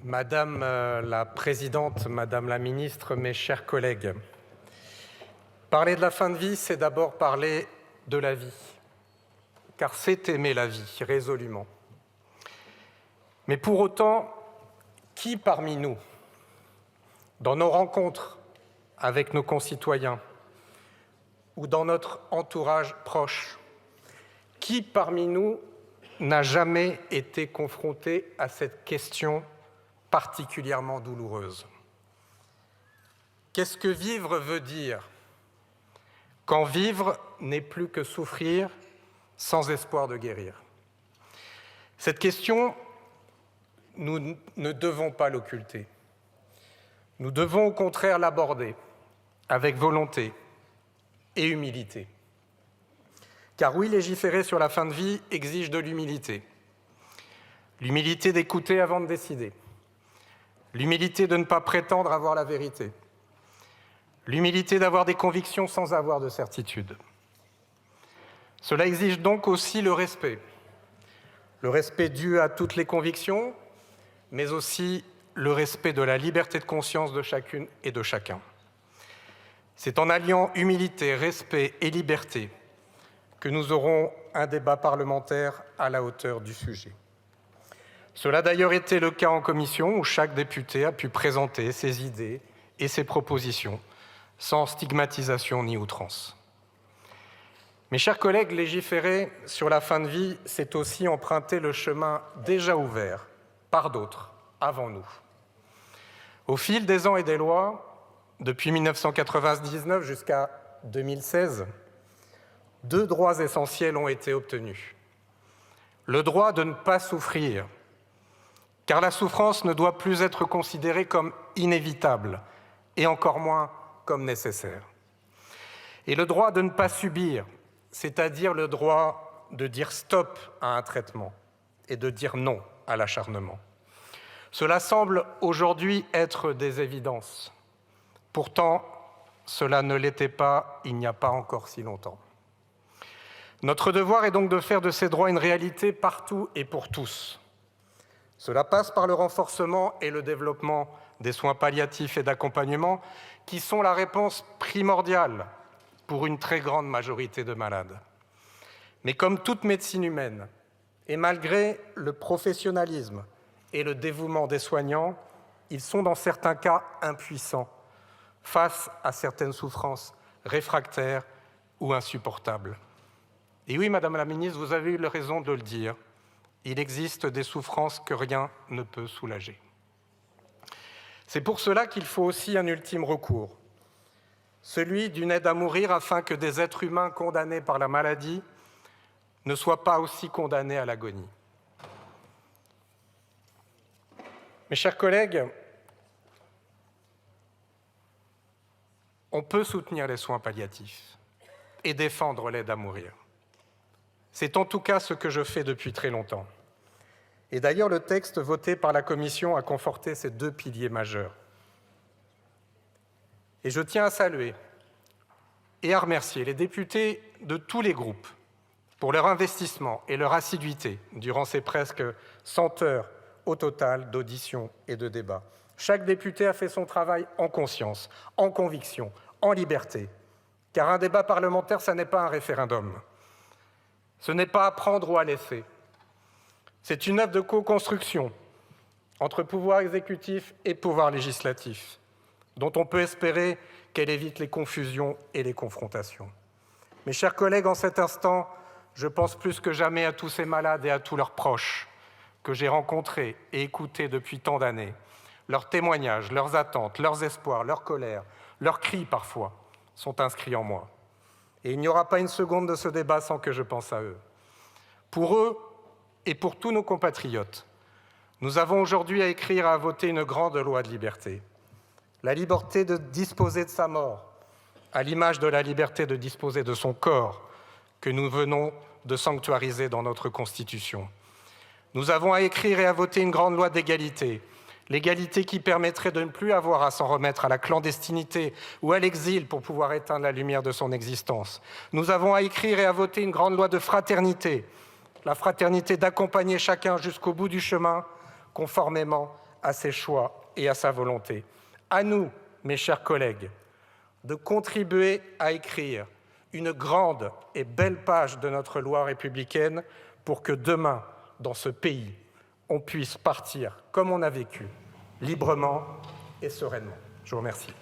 Madame la Présidente, Madame la Ministre, mes chers collègues, parler de la fin de vie, c'est d'abord parler de la vie, car c'est aimer la vie résolument. Mais pour autant, qui parmi nous, dans nos rencontres avec nos concitoyens ou dans notre entourage proche, qui parmi nous n'a jamais été confronté à cette question particulièrement douloureuse? Qu'est-ce que vivre veut dire quand vivre n'est plus que souffrir sans espoir de guérir? Cette question, nous ne devons pas l'occulter. Nous devons au contraire l'aborder avec volonté et humilité. Car oui, légiférer sur la fin de vie exige de l'humilité. L'humilité d'écouter avant de décider. L'humilité de ne pas prétendre avoir la vérité. L'humilité d'avoir des convictions sans avoir de certitude. Cela exige donc aussi le respect. Le respect dû à toutes les convictions, mais aussi le respect de la liberté de conscience de chacune et de chacun. C'est en alliant humilité, respect et liberté que nous aurons un débat parlementaire à la hauteur du sujet. Cela a d'ailleurs été le cas en commission où chaque député a pu présenter ses idées et ses propositions sans stigmatisation ni outrance. Mes chers collègues, légiférer sur la fin de vie, c'est aussi emprunter le chemin déjà ouvert par d'autres avant nous. Au fil des ans et des lois, depuis 1999 jusqu'à 2016, 2 droits essentiels ont été obtenus. Le droit de ne pas souffrir, car la souffrance ne doit plus être considérée comme inévitable et encore moins comme nécessaire. Et le droit de ne pas subir, c'est-à-dire le droit de dire stop à un traitement et de dire non à l'acharnement. Cela semble aujourd'hui être des évidences. Pourtant, cela ne l'était pas il n'y a pas encore si longtemps. Notre devoir est donc de faire de ces droits une réalité partout et pour tous. Cela passe par le renforcement et le développement des soins palliatifs et d'accompagnement qui sont la réponse primordiale pour une très grande majorité de malades. Mais comme toute médecine humaine, et malgré le professionnalisme et le dévouement des soignants, ils sont dans certains cas impuissants face à certaines souffrances réfractaires ou insupportables. Et oui, Madame la Ministre, vous avez eu raison de le dire, il existe des souffrances que rien ne peut soulager. C'est pour cela qu'il faut aussi un ultime recours, celui d'une aide à mourir afin que des êtres humains condamnés par la maladie ne soient pas aussi condamnés à l'agonie. Mes chers collègues, on peut soutenir les soins palliatifs et défendre l'aide à mourir. C'est en tout cas ce que je fais depuis très longtemps. Et d'ailleurs, le texte voté par la Commission a conforté ces 2 piliers majeurs. Et je tiens à saluer et à remercier les députés de tous les groupes pour leur investissement et leur assiduité durant ces presque 100 heures au total d'auditions et de débats. Chaque député a fait son travail en conscience, en conviction, en liberté. Car un débat parlementaire, ça n'est pas un référendum. Ce n'est pas à prendre ou à laisser. C'est une œuvre de co-construction entre pouvoir exécutif et pouvoir législatif, dont on peut espérer qu'elle évite les confusions et les confrontations. Mes chers collègues, en cet instant, je pense plus que jamais à tous ces malades et à tous leurs proches que j'ai rencontrés et écoutés depuis tant d'années. Leurs témoignages, leurs attentes, leurs espoirs, leurs colères, leurs cris parfois sont inscrits en moi. Et il n'y aura pas une seconde de ce débat sans que je pense à eux. Pour eux et pour tous nos compatriotes, nous avons aujourd'hui à écrire et à voter une grande loi de liberté. La liberté de disposer de sa mort, à l'image de la liberté de disposer de son corps que nous venons de sanctuariser dans notre Constitution. Nous avons à écrire et à voter une grande loi d'égalité, l'égalité qui permettrait de ne plus avoir à s'en remettre à la clandestinité ou à l'exil pour pouvoir éteindre la lumière de son existence. Nous avons à écrire et à voter une grande loi de fraternité, la fraternité d'accompagner chacun jusqu'au bout du chemin, conformément à ses choix et à sa volonté. À nous, mes chers collègues, de contribuer à écrire une grande et belle page de notre loi républicaine pour que demain, dans ce pays, on puisse partir comme on a vécu, librement et sereinement. Je vous remercie.